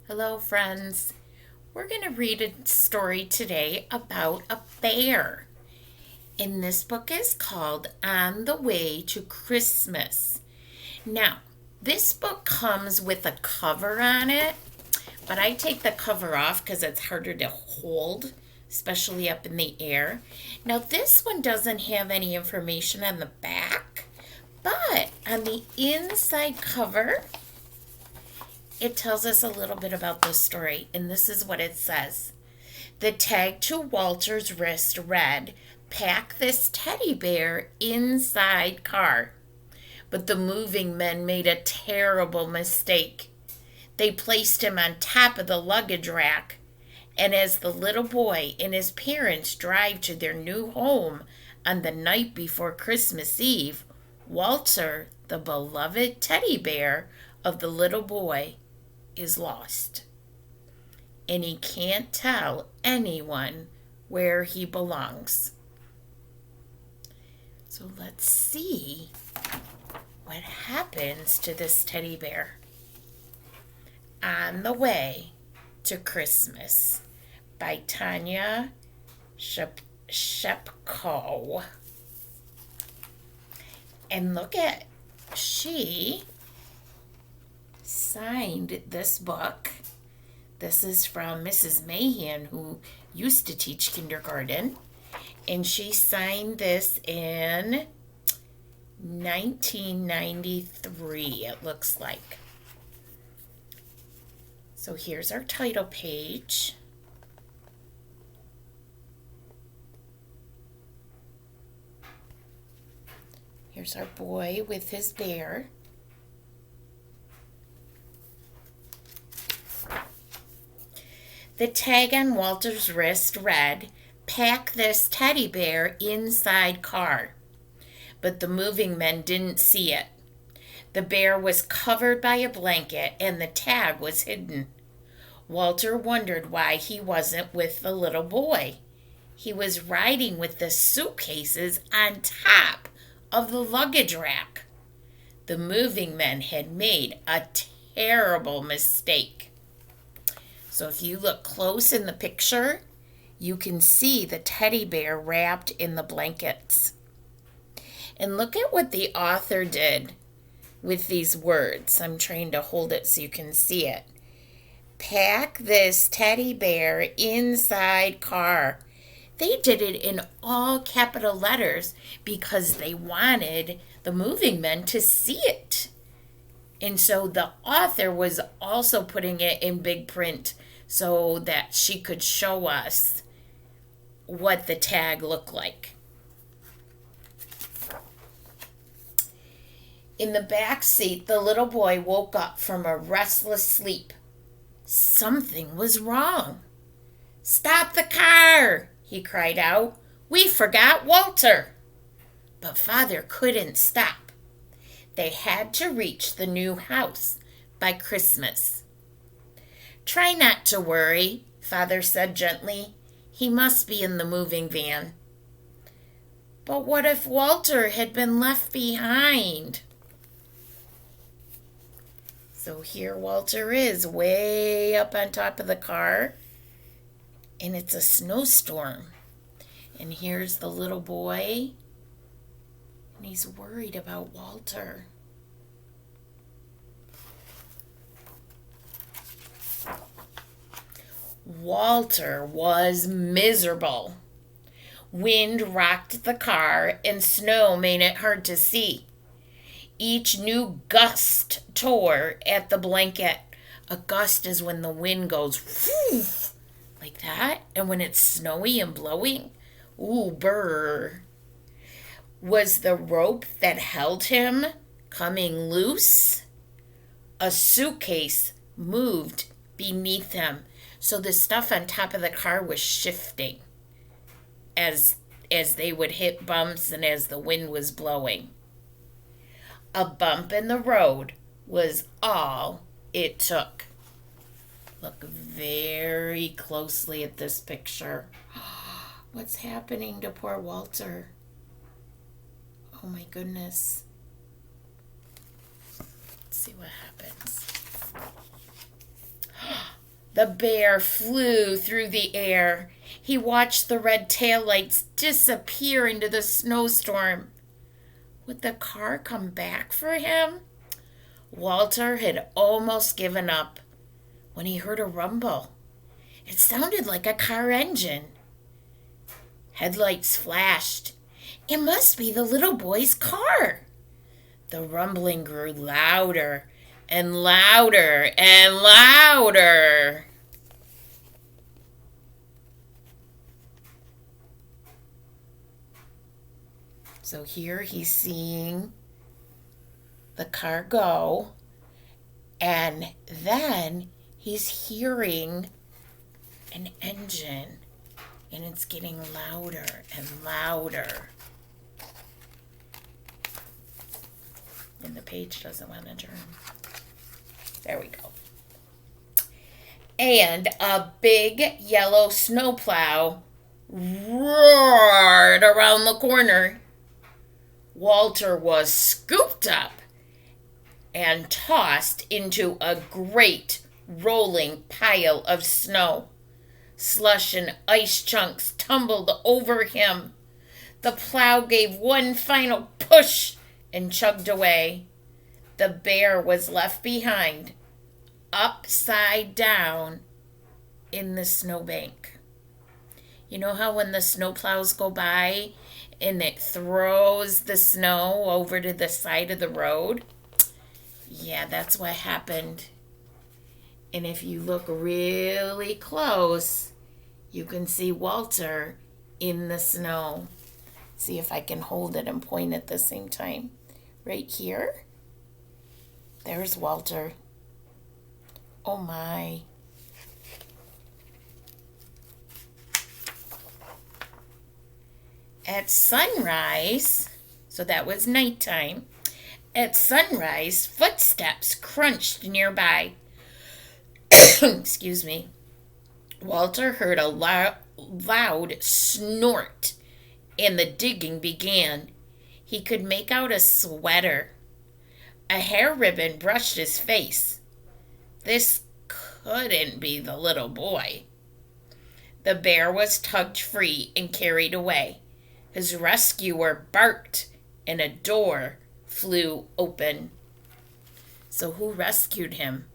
Hello, friends. We're going to read a story today about a bear. And this book is called On the Way to Christmas. Now, this book comes with a cover on it, but I take the cover off because it's harder to hold, especially up in the air. Now, this one doesn't have any information on the back, but on the inside cover, it tells us a little bit about the story, and this is what it says. The tag to Walter's wrist read, "Pack this teddy bear inside car." But the moving men made a terrible mistake. They placed him on top of the luggage rack, and as the little boy and his parents drive to their new home on the night before Christmas Eve, Walter, the beloved teddy bear of the little boy, is lost, and he can't tell anyone where he belongs. So let's see what happens to this teddy bear. On the Way to Christmas by Tanya Shepko. And look at, she signed this book. This is from Mrs. Mahan, who used to teach kindergarten, and she signed this in 1993, it looks like. So here's our title page. Here's our boy with his bear. The tag on Walter's wrist read, "Pack this teddy bear inside car." But the moving men didn't see it. The bear was covered by a blanket and the tag was hidden. Walter wondered why he wasn't with the little boy. He was riding with the suitcases on top of the luggage rack. The moving men had made a terrible mistake. So if you look close in the picture, you can see the teddy bear wrapped in the blankets. And look at what the author did with these words. I'm trying to hold it so you can see it. Pack this teddy bear inside car. They did it in all capital letters because they wanted the moving men to see it. And so the author was also putting it in big print so that she could show us what the tag looked like. In the back seat, the little boy woke up from a restless sleep. Something was wrong. "Stop the car!" he cried out. "We forgot Walter." But Father couldn't stop. They had to reach the new house by Christmas. "Try not to worry," Father said gently. "He must be in the moving van." But what if Walter had been left behind? So here Walter is, way up on top of the car, and it's a snowstorm. And here's the little boy, and he's worried about Walter. Walter was miserable. Wind rocked the car, and snow made it hard to see. Each new gust tore at the blanket. A gust is when the wind goes whoo, like that, and when it's snowy and blowing, ooh, brr. Was the rope that held him coming loose? A suitcase moved beneath him, so the stuff on top of the car was shifting as they would hit bumps and as the wind was blowing. A bump in the road was all it took. Look very closely at this picture. What's happening to poor Walter? Oh my goodness. Let's see what happens. The bear flew through the air. He watched the red taillights disappear into the snowstorm. Would the car come back for him? Walter had almost given up when he heard a rumble. It sounded like a car engine. Headlights flashed. It must be the little boy's car. The rumbling grew louder and louder and louder. So here he's seeing the car go, and then he's hearing an engine, and it's getting louder and louder. And the page doesn't want to turn. There we go. And a big yellow snowplow roared around the corner. Walter was scooped up and tossed into a great rolling pile of snow. Slush and ice chunks tumbled over him. The plow gave one final push and chugged away. The bear was left behind, upside down in the snowbank. You know how when the snowplows go by and it throws the snow over to the side of the road? Yeah, that's what happened. And if you look really close, you can see Walter in the snow. See if I can hold it and point at the same time. Right here. There's Walter. Oh my. At sunrise, so that was nighttime, at sunrise, footsteps crunched nearby. Excuse me. Walter heard a loud snort, and the digging began. He could make out a sweater. A hair ribbon brushed his face. This couldn't be the little boy. The bear was tugged free and carried away. His rescuer barked, and a door flew open. So who rescued him?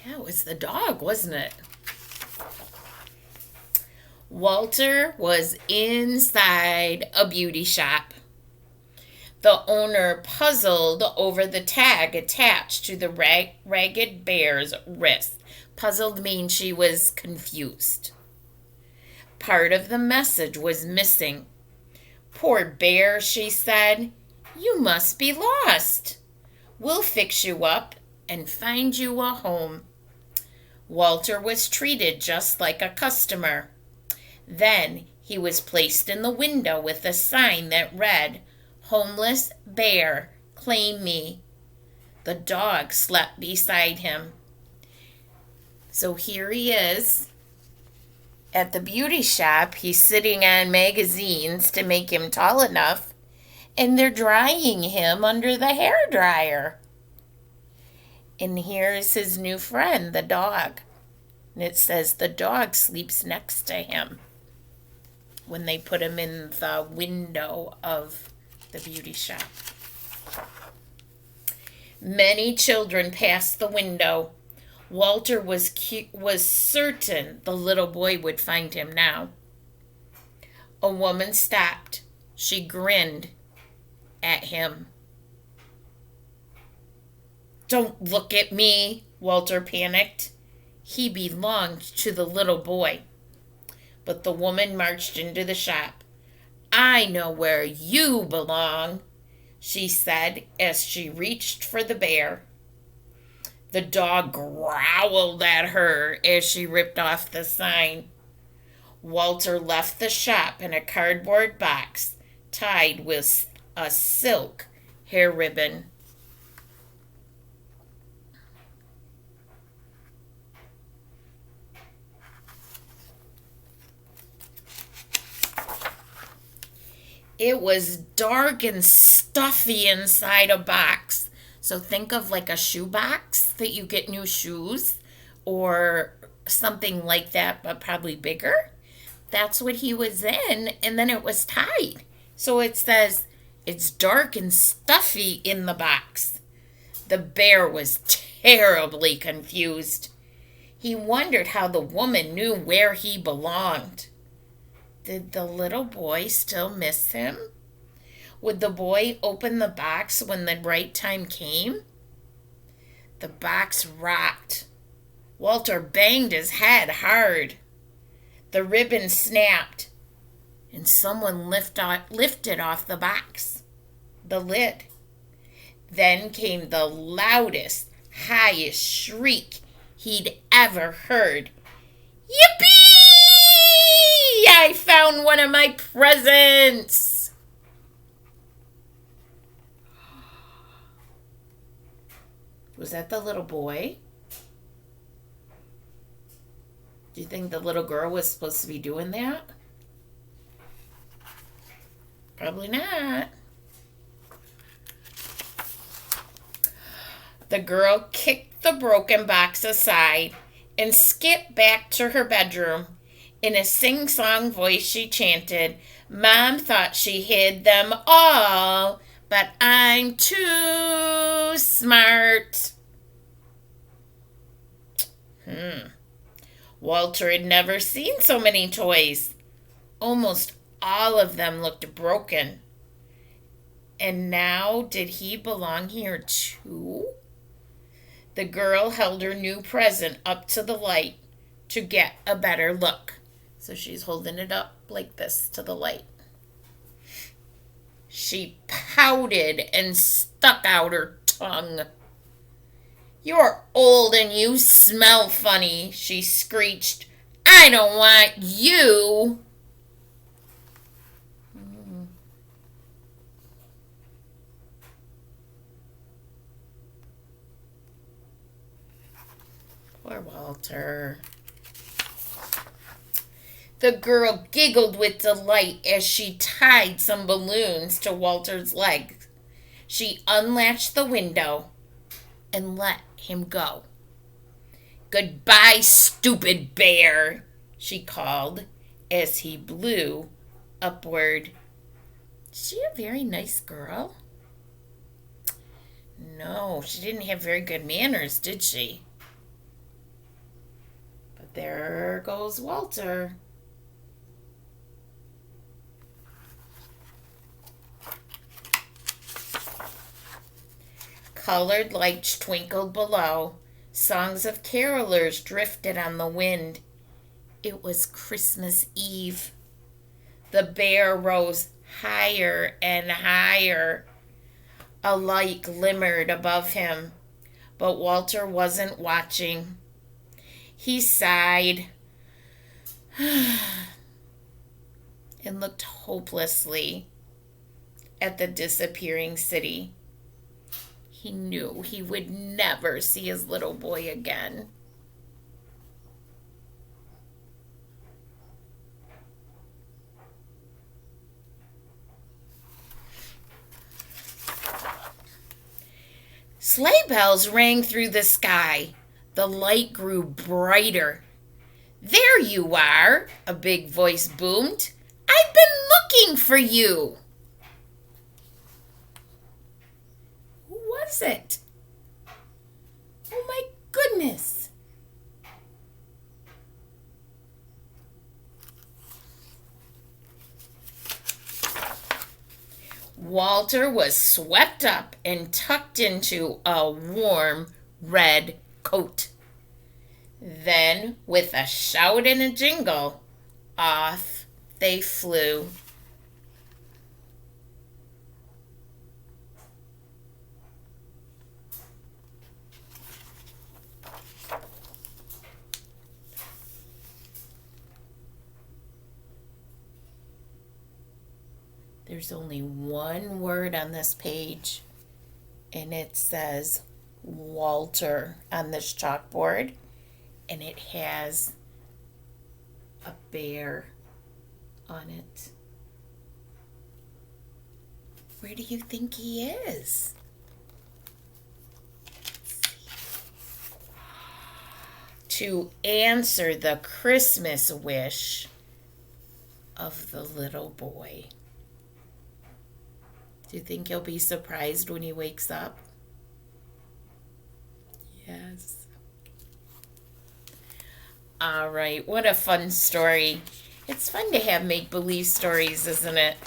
Yeah, it was the dog, wasn't it? Walter was inside a beauty shop. The owner puzzled over the tag attached to the ragged bear's wrist. Puzzled means she was confused. Part of the message was missing. Poor bear, she said. You must be lost. We'll fix you up and find you a home. Walter was treated just like a customer. Then he was placed in the window with a sign that read, Homeless bear, claim me. The dog slept beside him. So here he is at the beauty shop. He's sitting on magazines to make him tall enough, and they're drying him under the hair dryer. And here's his new friend, the dog. And it says the dog sleeps next to him when they put him in the window of the beauty shop. Many children passed the window. Walter was certain the little boy would find him now. A woman stopped. She grinned at him. Don't look at me, Walter panicked. He belonged to the little boy. But the woman marched into the shop. I know where you belong, she said as she reached for the bear. The dog growled at her as she ripped off the sign. Walter left the shop in a cardboard box tied with a silk hair ribbon. It was dark and stuffy inside a box. So think of like a shoe box that you get new shoes or something like that, but probably bigger. That's what he was in, and then it was tied. So it says it's dark and stuffy in the box. The bear was terribly confused. He wondered how the woman knew where he belonged. Did the little boy still miss him? Would the boy open the box when the right time came? The box rocked. Walter banged his head hard. The ribbon snapped, and someone lifted off the box, the lid. Then came the loudest, highest shriek he'd ever heard. Yippee! I found one of my presents! Was that the little boy? Do you think the little girl was supposed to be doing that? Probably not. The girl kicked the broken box aside and skipped back to her bedroom. In a sing-song voice, she chanted, "Mom thought she hid them all, but I'm too smart." Walter had never seen so many toys. Almost all of them looked broken. And now, did he belong here too? The girl held her new present up to the light to get a better look. So she's holding it up like this to the light. She pouted and stuck out her tongue. "You're old and you smell funny," she screeched. "I don't want you." Poor Walter. The girl giggled with delight as she tied some balloons to Walter's legs. She unlatched the window and let him go. "Goodbye, stupid bear," she called as he blew upward. Is she a very nice girl? No, she didn't have very good manners, did she? But there goes Walter. Colored lights twinkled below. Songs of carolers drifted on the wind. It was Christmas Eve. The bear rose higher and higher. A light glimmered above him, but Walter wasn't watching. He sighed and looked hopelessly at the disappearing city. He knew he would never see his little boy again. Sleigh bells rang through the sky. The light grew brighter. "There you are," a big voice boomed. "I've been looking for you." Who was it? Oh my goodness. Walter was swept up and tucked into a warm red coat. Then, with a shout and a jingle, off they flew. There's only one word on this page, and it says Walter on this chalkboard, and it has a bear on it. Where do you think he is? To answer the Christmas wish of the little boy. Do you think he'll be surprised when he wakes up? Yes. All right, what a fun story. It's fun to have make-believe stories, isn't it?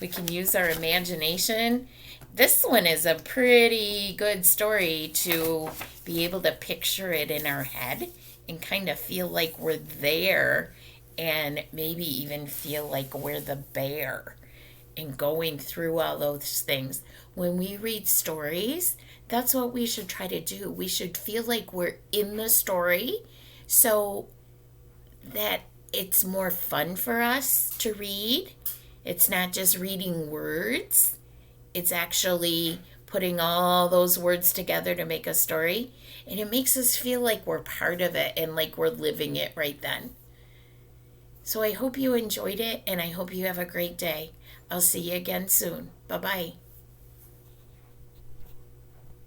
We can use our imagination. This one is a pretty good story to be able to picture it in our head and kind of feel like we're there and maybe even feel like we're the bear and going through all those things. When we read stories, that's what we should try to do. We should feel like we're in the story so that it's more fun for us to read. It's not just reading words, it's actually putting all those words together to make a story. And it makes us feel like we're part of it and like we're living it right then. So I hope you enjoyed it and I hope you have a great day. I'll see you again soon. Bye bye.